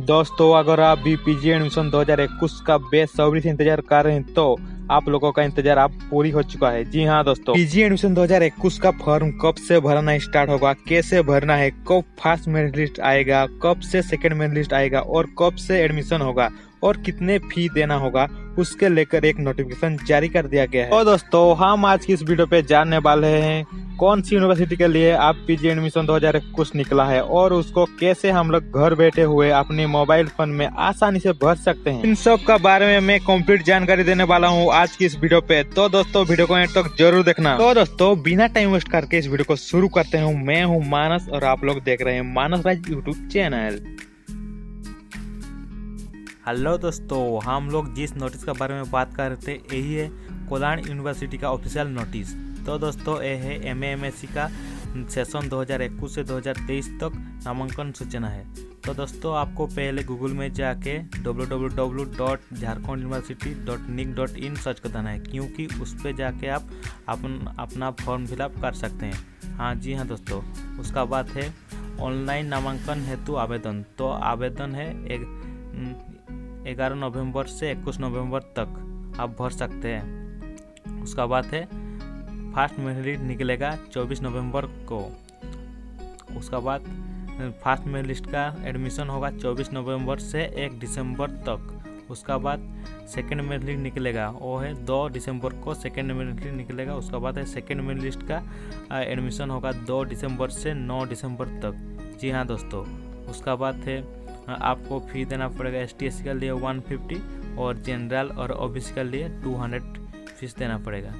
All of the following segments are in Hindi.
दोस्तों, अगर आप भी पीजी एडमिशन 2021 का बेसब्री से इंतजार कर रहे हैं तो आप लोगों का इंतजार अब पूरी हो चुका है। जी हाँ दोस्तों, पीजी एडमिशन 2021 का फॉर्म कब से भरना स्टार्ट होगा, कैसे भरना है, कब फर्स्ट मेरिट लिस्ट आएगा, कब से सेकंड मेरिट लिस्ट आएगा और कब से एडमिशन होगा और कितने फी देना होगा, उसके लेकर एक नोटिफिकेशन जारी कर दिया गया है। तो दोस्तों, हम आज की इस वीडियो पे जानने वाले हैं कौन सी यूनिवर्सिटी के लिए आप पीजी एडमिशन 2021 निकला है और उसको कैसे हम लोग घर बैठे हुए अपने मोबाइल फोन में आसानी से भर सकते हैं। इन सब का बारे में मैं कंप्लीट जानकारी देने वाला हूँ आज की इस वीडियो पे। तो दोस्तों, वीडियो को एंड तक जरूर देखना। तो दोस्तों, बिना टाइम वेस्ट करके इस वीडियो को शुरू करते हैं। मैं हूँ मानस और आप लोग देख रहे हैं मानस राज यूट्यूब चैनल। हेलो दोस्तों, हम लोग जिस नोटिस के बारे में बात कर रहे थे यही है कोलान यूनिवर्सिटी का ऑफिशियल नोटिस। तो दोस्तों, ये है MA-MSc का सेशन 2021 से 2023 तक नामांकन सूचना है। तो दोस्तों, आपको पहले गूगल में जाके www.jharkhanduniversity.nic.in सर्च कर देना है, क्योंकि उस पर जाके आप अपना फॉर्म फिलअप कर सकते हैं। हाँ जी हाँ दोस्तों, उसका बात है ऑनलाइन नामांकन हेतु आवेदन। तो आवेदन है 11 नवंबर से 21 नवंबर तक आप भर सकते हैं। उसका बात है फर्स्ट मेरिट लिस्ट निकलेगा 24 नवंबर को। उसका बाद फर्स्ट मेरिट लिस्ट का एडमिशन होगा 24 नवंबर से 1 दिसंबर तक। उसका बाद सेकेंड मेरिट लिस्ट निकलेगा, वो है 2 दिसंबर को सेकेंड मेरिट लिस्ट निकलेगा। उसका बाद है सेकेंड मेरिट लिस्ट का एडमिशन होगा 2 दिसंबर से 9 दिसंबर तक। जी हाँ दोस्तों, उसका बाद है आपको फी देना पड़ेगा। ST/SC के लिए 150 और जनरल और OBC के लिए 200 फीस देना पड़ेगा।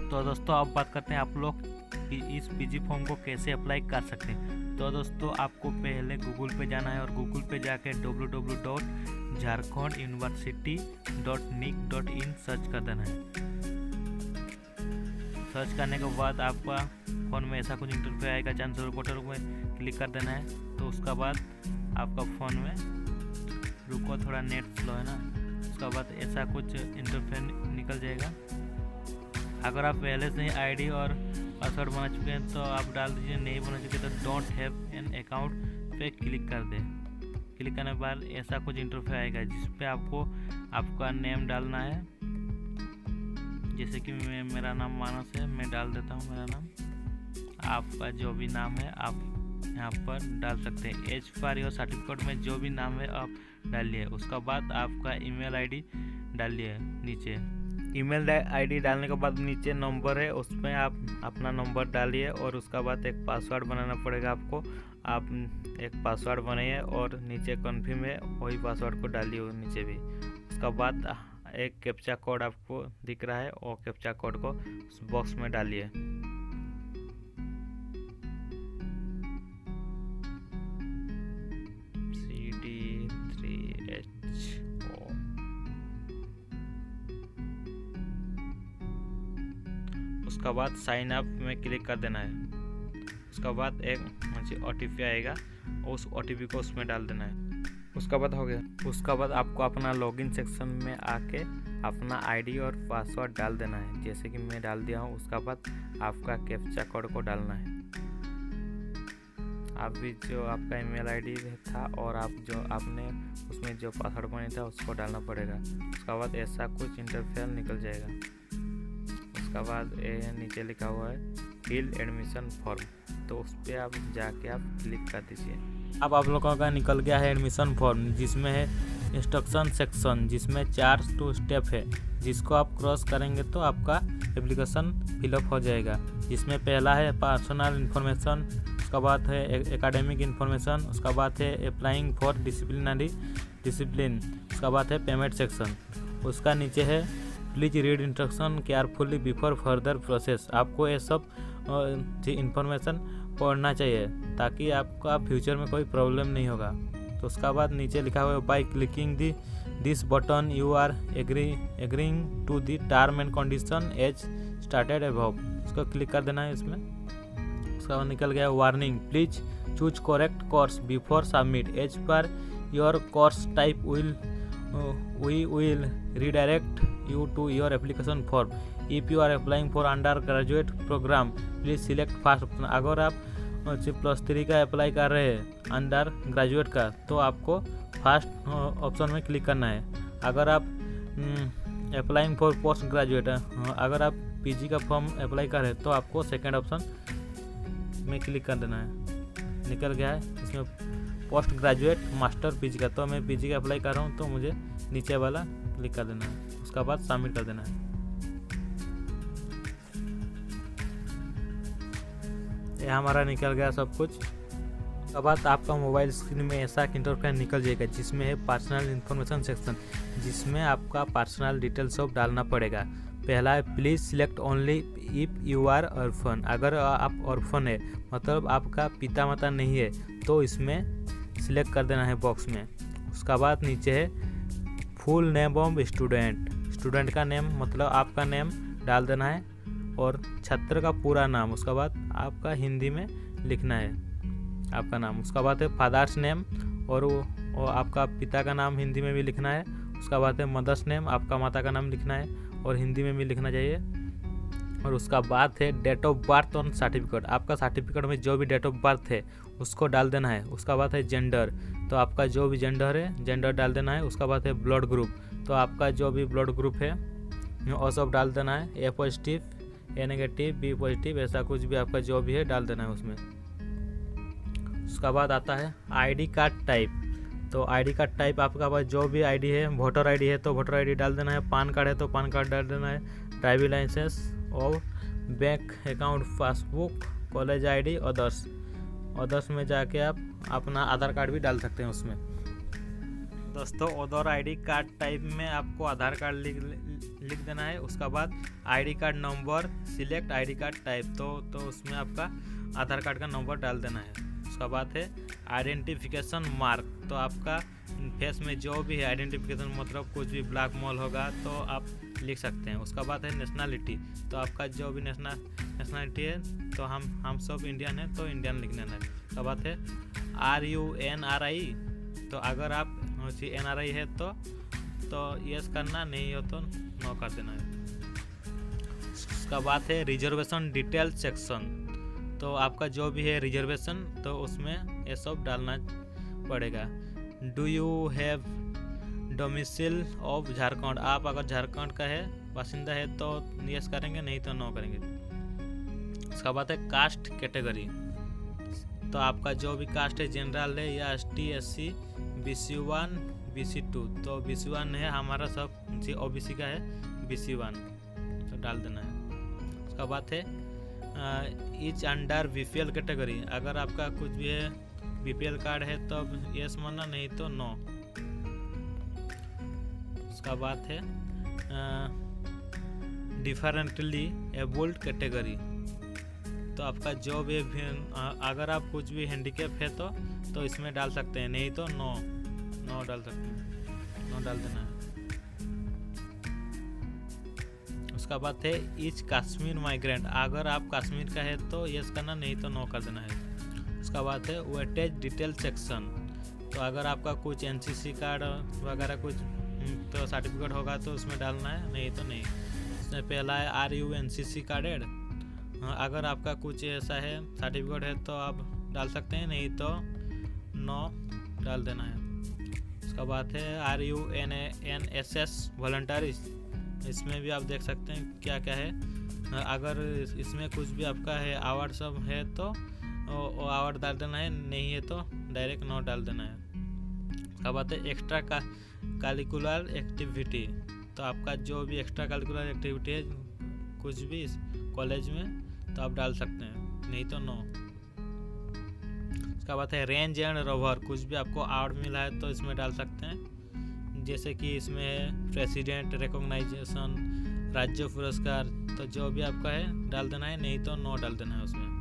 तो दोस्तों, अब बात करते हैं आप लोग इस पीजी फॉर्म को कैसे अप्लाई कर सकते हैं। तो दोस्तों, आपको पहले गूगल पे जाना है और गूगल पे जाके www.jharkhanduniversity.nic.in सर्च कर देना है। सर्च करने के बाद आपका फ़ोन में ऐसा कुछ इंटरफेस आएगा, चांसलर पोर्टल में क्लिक कर देना है। तो उसका बाद आपका फ़ोन में रुको, थोड़ा नेट स्लो है ना, उसका बाद ऐसा कुछ इंटरफेस निकल जाएगा। अगर आप पहले से ही ID और पासवर्ड बना चुके हैं तो आप डाल दीजिए, नहीं बना चुके तो डोंट हैव एन अकाउंट पे क्लिक कर दें। क्लिक करने के बाद ऐसा कुछ इंटरफेस आएगा जिस पे आपको आपका नेम डालना है। जैसे कि मेरा नाम मानस है, मैं डाल देता हूँ मेरा नाम। आपका जो भी नाम है आप यहाँ पर डाल सकते हैं। एज पर योर सर्टिफिकेट में जो भी नाम है आप डालिए। उसका बाद आपका ईमेल ID डालिए नीचे। ईमेल ID डालने के बाद नीचे नंबर है, उसमें आप अपना नंबर डालिए और उसका बाद एक पासवर्ड बनाना पड़ेगा आपको। आप एक पासवर्ड बनाइए और नीचे कन्फर्म है वही पासवर्ड को डालिए नीचे भी। उसका बाद एक कैप्चा कोड आपको दिख रहा है, और कैप्चा कोड को उस बॉक्स में डालिए। CD3HO। उसका बाद साइन अप में क्लिक कर देना है। उसका बाद एक OTP आएगा, उस OTP को उसमें डाल देना है। उसका बाद हो गया। उसका बाद आपको अपना लॉगिन सेक्शन में आके अपना ID और पासवर्ड डाल देना है, जैसे कि मैं डाल दिया हूँ। उसका बाद आपका कैप्चा कोड को डालना है। आप भी जो आपका ईमेल ID था और आप जो आपने उसमें जो पासवर्ड बनाया था उसको डालना पड़ेगा। उसका बाद ऐसा कुछ इंटरफेस निकल जाएगा। उसका बाद नीचे लिखा हुआ है फिल एडमिशन फॉर्म, तो उस पर आप जाके आप क्लिक कर दीजिए। अब आप लोगों का निकल गया है एडमिशन फॉर्म, जिसमें है इंस्ट्रक्शन सेक्शन, जिसमें 4 स्टेप है, जिसको आप क्रॉस करेंगे तो आपका एप्लीकेशन फिलअप हो जाएगा। जिसमें पहला है पर्सनल इन्फॉर्मेशन, उसका बाद है एकेडमिक इन्फॉर्मेशन, उसका बाद है अप्लाइंग फॉर डिसिप्लिन, उसका बाद है पेमेंट सेक्शन। उसका नीचे है please read instruction carefully before further process. आपको ये सब इंफॉर्मेशन पढ़ना चाहिए ताकि आपका फ्यूचर में कोई प्रॉब्लम नहीं होगा। तो उसका बाद नीचे लिखा हुआ है by clicking this button you are agreeing to the term and condition as started above. उसको क्लिक कर देना है इसमें। उसका बाद निकल गया warning, please choose correct course before submit as per your course type we will redirect you to your application form. If you are applying for undergraduate program, please select first option। अगर आप +3 का अप्लाई कर रहे हैं अंडर ग्रेजुएट का, तो आपको फर्स्ट ऑप्शन में क्लिक करना है। अगर आप अप्लाइंग फॉर पोस्ट ग्रेजुएट, अगर आप पीजी का फॉर्म अप्लाई कर रहे हैं तो आपको सेकंड ऑप्शन में क्लिक कर देना है। निकल गया है इसमें पोस्ट ग्रेजुएट मास्टर पीजी का, तो मैं पीजी का अप्लाई कर रहा हूँ तो मुझे नीचे वाला क्लिक कर देना है, उसका बाद सबमिट कर देना है। ये हमारा निकल गया सब कुछ। उसके बाद आपका मोबाइल स्क्रीन में ऐसा इंटरफेस निकल जाएगा जिसमें है पर्सनल इन्फॉर्मेशन सेक्शन, जिसमें आपका पर्सनल डिटेल्स सब डालना पड़ेगा। पहला है please select only if you are orphan, अगर आप ऑर्फन है मतलब आपका पिता माता नहीं है तो इसमें सिलेक्ट कर देना है बॉक्स में। उसका बाद नीचे है full name of student, student का नेम मतलब आपका नेम डाल देना है और छात्र का पूरा नाम, उसका बाद आपका हिंदी में लिखना है आपका नाम। उसका बाद है फादर्स नेम और वो आपका पिता का नाम हिंदी में भी लिखना है। उसका बाद है मदर्स नेम, आपका माता का नाम लिखना है और हिंदी में भी लिखना चाहिए। और उसका बाद है डेट ऑफ बर्थ और सर्टिफिकेट, आपका सर्टिफिकेट में जो भी डेट ऑफ बर्थ है उसको डाल देना है। उसका बाद है जेंडर, तो आपका जो भी जेंडर है जेंडर डाल देना है। उसका बाद है ब्लड ग्रुप, तो आपका जो भी ब्लड ग्रुप है वो सब डाल देना है। ए पॉजिटिव, ए नेगेटिव, बी पॉजिटिव, ऐसा कुछ भी आपका जो भी है डाल देना है उसमें। उसका बाद आता है आईडी कार्ड टाइप, तो आईडी कार्ड टाइप आपका पास जो भी आईडी है, वोटर आईडी है तो वोटर आईडी डाल देना है, पान कार्ड है तो पान कार्ड डाल देना है, ड्राइविंग लाइसेंस और bank account passbook, college ID, others में जाके आप अपना आधार कार्ड भी डाल सकते हैं उसमें। दोस्तों अदर आईडी कार्ड टाइप में आपको आधार कार्ड लिख देना है। उसका बाद ID card number select ID card type, तो उसमें आपका आधार कार्ड का नंबर डाल देना है। उसका बाद है आइडेंटिफिकेशन मार्क, तो आपका फेस में जो भी है आइडेंटिफिकेशन मतलब कुछ भी ब्लैक मॉल होगा तो आप लिख सकते हैं। उसका बाद है नेशनलिटी, तो आपका जो भी नेशनलिटी है तो हम सब इंडियन है तो इंडियन लिखना है। उसका बाद है RUNRI, तो अगर आप NRI है तो यस करना, नहीं हो तो नो कर देना है। उसका बाद है रिजर्वेशन डिटेल सेक्शन, तो आपका जो भी है रिजर्वेशन तो उसमें ये सब डालना पड़ेगा। Do you have domicile of Jharkhand, आप अगर झारखंड का है बासिंदा है तो यस करेंगे, नहीं तो नो करेंगे। उसका बाद है कास्ट कैटेगरी, तो आपका जो भी कास्ट है जनरल है या ST SC BC1 BC2, तो BC1 है हमारा सब OBC का है BC1, तो डाल देना है। उसका बाद है इच अंडर BPL कैटेगरी, अगर आपका कुछ भी है BPL कार्ड है तो यस मानना, नहीं तो नो। उसका बाद है डिफरेंटली एबल्ड कैटेगरी, तो आपका जो भी अगर आप कुछ भी हैंडीकैप है तो इसमें डाल सकते हैं, नहीं तो नो डाल सकते हैं, नो डाल देना है। उसका बाद है ईच कश्मीर माइग्रेंट, अगर आप कश्मीर का है तो यस करना, नहीं तो नो कर देना है। उसका बाद है वेटेज डिटेल सेक्शन, तो अगर आपका कुछ NCC कार्ड वगैरह कुछ तो सर्टिफिकेट होगा तो उसमें डालना है, नहीं तो नहीं। उसमें पहला है RUNCC कार्डेड, अगर आपका कुछ ऐसा है सर्टिफिकेट है तो आप डाल सकते हैं, नहीं तो नो डाल देना है। उसका बाद है RUNSS वॉलंटरी, इसमें भी आप देख सकते हैं क्या क्या है। अगर इसमें कुछ भी आपका है अवार्ड सब है तो वो अवार्ड डाल देना है, नहीं है तो डायरेक्ट नो डाल देना है। उसका बाद है एक्स्ट्रा करिकुलर एक्टिविटी, तो आपका जो भी एक्स्ट्रा करिकुलर एक्टिविटी है कुछ भी कॉलेज में तो आप डाल सकते हैं, नहीं तो नो। उसका बाद है रेंज एंड रोवर, कुछ भी आपको अवार्ड मिला है तो इसमें डाल सकते हैं, जैसे कि इसमें है प्रेसिडेंट रिकॉग्नाइजेशन, राज्य पुरस्कार, तो जो भी आपका है डाल देना है, नहीं तो नो डाल देना है उसमें।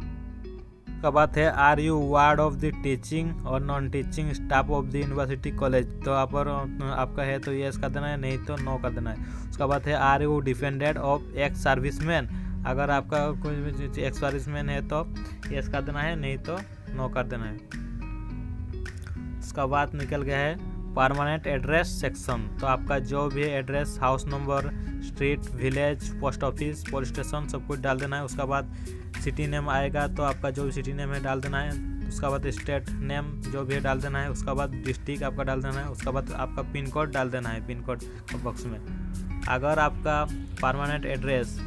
उसका बाद है are you ward of the teaching और non teaching staff of the university college, तो आपका है तो यस कर देना है, नहीं तो नो कर देना है। उसका बाद है are you defended of ex serviceman, अगर आपका कोई एक्स सर्विसमैन है तो यस कर देना है, नहीं तो नो कर देना है। उसका बाद निकल गया है परमानेंट एड्रेस सेक्शन। तो आपका जो भी address, house number, street, village, post office, police station, सब कुछ डाल देना है। उसके बाद सिटी नेम आएगा तो आपका जो भी सिटी नेम है डाल देना है। उसके बाद स्टेट नेम जो भी है डाल देना है। उसके बाद डिस्ट्रिक्ट आपका डाल देना है। उसके बाद आपका पिन कोड डाल देना है, पिन कोड बॉक्स में। अगर आपका परमानेंट एड्रेस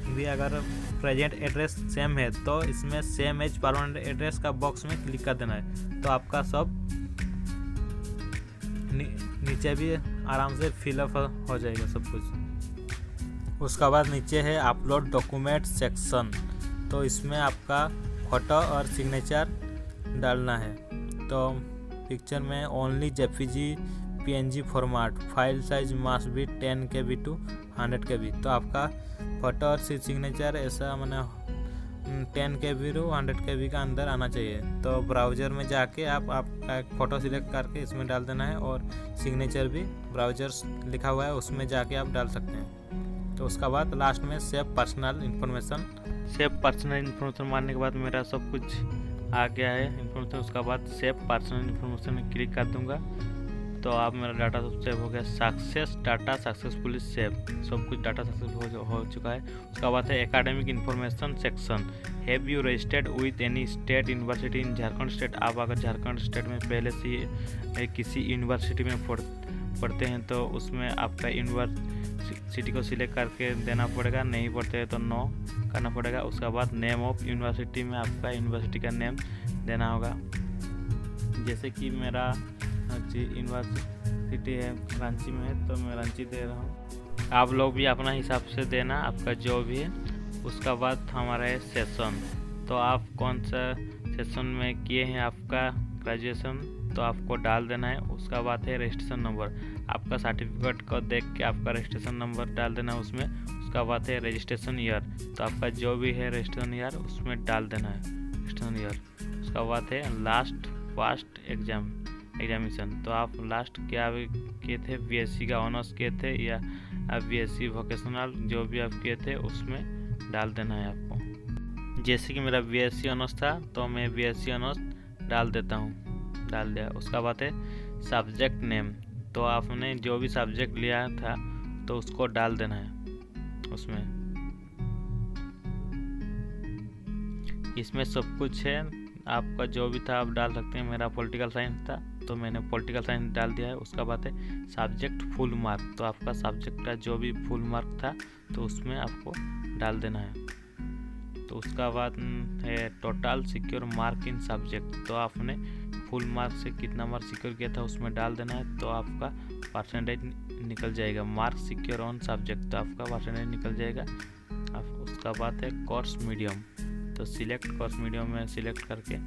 भी अगर प्रेजेंट एड्रेस सेम है तो इसमें सेम एज परमानेंट एड्रेस का बॉक्स में क्लिक कर देना है। तो आपका सब नीचे भी आराम से फिलअप हो जाएगा सब कुछ। उसके बाद नीचे है अपलोड डॉक्यूमेंट सेक्शन। तो इसमें आपका फ़ोटो और सिग्नेचर डालना है। तो पिक्चर में only JPG PNG format, file size must be 10 KB to 100 KB। तो आपका फ़ोटो और सिग्नेचर ऐसा मैंने 10 KB टू 100 KB का अंदर आना चाहिए। तो ब्राउज़र में जाके आपका एक फ़ोटो सिलेक्ट करके इसमें डाल देना है और सिग्नेचर भी ब्राउज़र लिखा हुआ है उसमें जाके आप डाल सकते हैं। तो उसका बाद लास्ट में सेव पर्सनल इन्फॉर्मेशन मारने के बाद मेरा सब कुछ आ गया है इन्फॉर्मेशन। उसका बाद सेव पर्सनल इन्फॉर्मेशन में क्लिक कर दूंगा तो आप मेरा डाटा सब सेव हो गया। सक्सेस डाटा सक्सेसफुली सेव, सब कुछ डाटा सक्सेसफुल हो चुका है। उसका बाद है academic information section. Have you registered with any state university in Jharkhand state. आप अगर झारखंड स्टेट में पहले से किसी यूनिवर्सिटी में पढ़ते हैं तो उसमें आपका यूनिवर्सिटी को सिलेक्ट करके देना पड़ेगा, नहीं पढ़ते हैं तो नो करना पड़ेगा। उसके बाद नेम ऑफ यूनिवर्सिटी में आपका यूनिवर्सिटी का नेम देना होगा। जैसे कि मेरा यूनिवर्सिटी है रांची में है तो मैं रांची दे रहा हूँ। आप लोग भी अपना हिसाब से देना आपका जो भी है। उसका बाद हमारा है सेशन। तो आप कौन सा सेशन में किए हैं आपका ग्रेजुएशन तो आपको डाल देना है। उसका बाद है रजिस्ट्रेशन नंबर, आपका सर्टिफिकेट को देख के आपका रजिस्ट्रेशन नंबर डाल देना है उसमें। उसका बाद है रजिस्ट्रेशन ईयर, तो आपका जो भी है रजिस्ट्रेशन ईयर उसमें डाल देना है रजिस्ट्रेशन ईयर। उसका बाद है लास्ट फर्स्ट एग्जामिनेशन। तो आप लास्ट क्या किए थे, बीएससी का ऑनर्स किए थे या बीएससी वोकेशनल जो भी आप किए थे उसमें डाल देना है आपको। जैसे कि मेरा बीएससी ऑनर्स था तो मैं बीएससी ऑनर्स डाल देता हूँ, डाल दिया। उसका बाद है सब्जेक्ट नेम। तो आपने जो भी सब्जेक्ट लिया था तो उसको डाल देना है उसमें। इसमें सब कुछ है, आपका जो भी था आप डाल सकते हैं। मेरा पॉलिटिकल साइंस था तो मैंने पॉलिटिकल साइंस डाल दिया है। उसका बाद है सब्जेक्ट फुल मार्क। तो आपका सब्जेक्ट का जो भी फुल मार्क था तो उसमें आपको डाल देना है। तो उसका बाद है total secure mark in subject. तो आपने फुल मार्क से कितना मार्क सिक्योर किया था उसमें डाल देना है। तो आपका परसेंटेज निकल जाएगा। मार्क सिक्योर ऑन सब्जेक्ट तो आपका परसेंटेज निकल जाएगा। उसका बाद है कोर्स मीडियम। तो सिलेक्ट कोर्स मीडियम में सिलेक्ट करके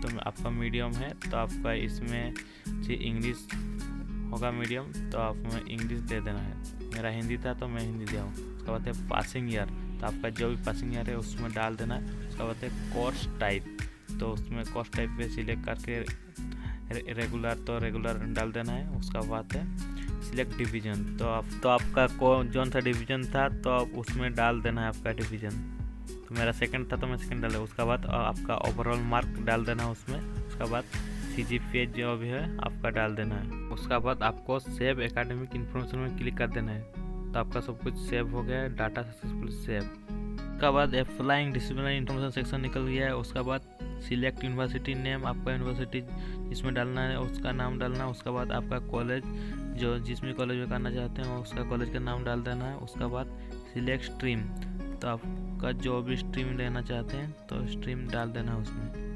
तो आपका मीडियम है तो आपका इसमें जी इंग्लिश होगा मीडियम तो आप में इंग्लिश दे देना है। मेरा हिंदी था तो मैं हिंदी दिया हूँ। उसका बाद है पासिंग ईयर। तो आपका जो भी पासिंग ईयर है उसमें डाल देना है। उसका बाद है कोर्स टाइप। तो उसमें कोर्स टाइप पे सिलेक्ट करके रेगुलर तो रेगुलर डाल देना है। उसका बाद है सिलेक्ट डिवीज़न। तो आपका कौन सा डिवीज़न था तो आप उसमें डाल देना है आपका डिवीज़न। तो मेरा सेकंड था तो मैं सेकंड डाला। उसका बाद आपका ओवरऑल मार्क डाल देना है उसमें। उसका बाद CGPA जो भी है आपका डाल देना है। उसका बाद आपको सेव एकेडमिक इन्फॉर्मेशन में क्लिक कर देना है। तो आपका सब कुछ सेव हो गया है, डाटा सक्सेसफुल सेव। उसका बाद अप्लाइंग डिसिप्लिनरी इन्फॉर्मेशन सेक्शन निकल गया है। उसका बाद सिलेक्ट यूनिवर्सिटी नेम, आपका यूनिवर्सिटी जिसमें डालना है उसका नाम डालना है। उसका बाद आपका कॉलेज जो जिसमें कॉलेज में करना चाहते हैं उसका कॉलेज का नाम डाल देना है। उसका बाद सिलेक्ट स्ट्रीम। तो आपका जो भी स्ट्रीम लेना चाहते हैं तो स्ट्रीम डाल देना है उसमें।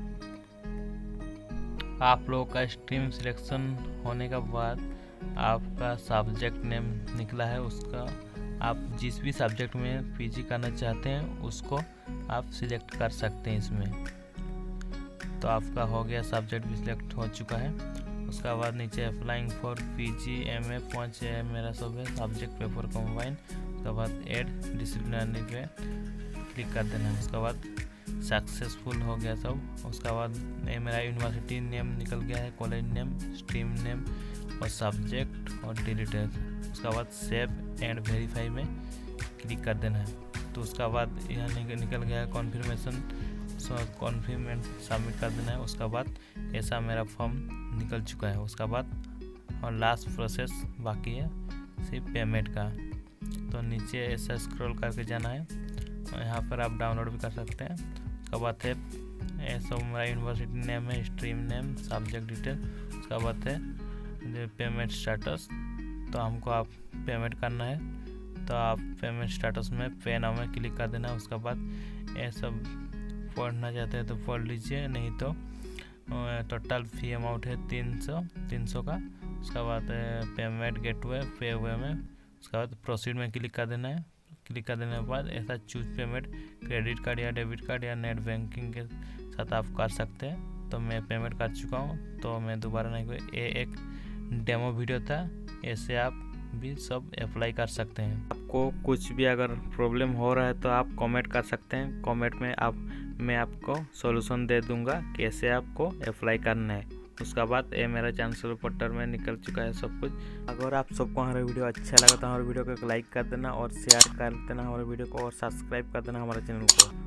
आप लोगों का स्ट्रीम सिलेक्शन होने के बाद आपका सब्जेक्ट नेम निकला है। उसका आप जिस भी सब्जेक्ट में पीजी करना चाहते हैं उसको आप सिलेक्ट कर सकते हैं इसमें। तो आपका हो गया, सब्जेक्ट भी सिलेक्ट हो चुका है। उसका बाद नीचे अप्लाइंग फॉर पीजी MA पहुँच मेरा सब है सब्जेक्ट पेपर कंबाइन। उसके बाद ऐड डिसिप्लिनरी पे क्लिक कर देना है। उसके बाद सक्सेसफुल हो गया सब। उसके बाद मेरा यूनिवर्सिटी नेम निकल गया है, कॉलेज नेम, स्ट्रीम नेम और सब्जेक्ट और डिलीटेड। उसके बाद सेव एंड वेरीफाई में क्लिक कर देना है। तो उसका बाद यह निकल गया है कॉन्फर्मेशन कॉन्फर्मेंट सबमिट कर देना है। उसके बाद ऐसा मेरा फॉर्म निकल चुका है। उसके बाद और लास्ट प्रोसेस बाकी है सिर्फ पेमेंट का। तो नीचे ऐसा स्क्रॉल करके जाना है और यहाँ पर आप डाउनलोड भी कर सकते हैं। उसके बाद है ऐसा मेरा यूनिवर्सिटी नेम है, स्ट्रीम नेम, सब्जेक्ट डिटेल। उसके बाद है पेमेंट स्टेटस। तो हमको आप पेमेंट करना है तो आप पेमेंट स्टेटस में पे नाउ में क्लिक कर देना। उसके बाद ये सब पढ़ना चाहते हैं तो पढ़ लीजिए, नहीं तो टोटल फी अमाउंट है 300 का। उसके बाद पेमेंट गेटवे पे हुए में, उसके बाद प्रोसीड में क्लिक कर देना है। क्लिक कर देने के बाद ऐसा चूज पेमेंट क्रेडिट कार्ड या डेबिट कार्ड या नेट बैंकिंग के साथ आप कर सकते हैं। तो मैं पेमेंट कर चुका हूँ तो मैं दोबारा नहीं कोई, ये एक डेमो वीडियो था, ऐसे आप भी सब अप्लाई कर सकते हैं। आपको कुछ भी अगर प्रॉब्लम हो रहा है तो आप कमेंट कर सकते हैं। कमेंट में मैं आपको सॉल्यूशन दे दूंगा कैसे आपको अप्लाई करना है। उसके बाद ये मेरा चांसलर पोर्टल में निकल चुका है सब कुछ। अगर आप सबको हमारा वीडियो अच्छा लगा तो हमारे वीडियो को लाइक कर देना और शेयर कर देना हमारे वीडियो को, और सब्सक्राइब कर देना हमारे चैनल को।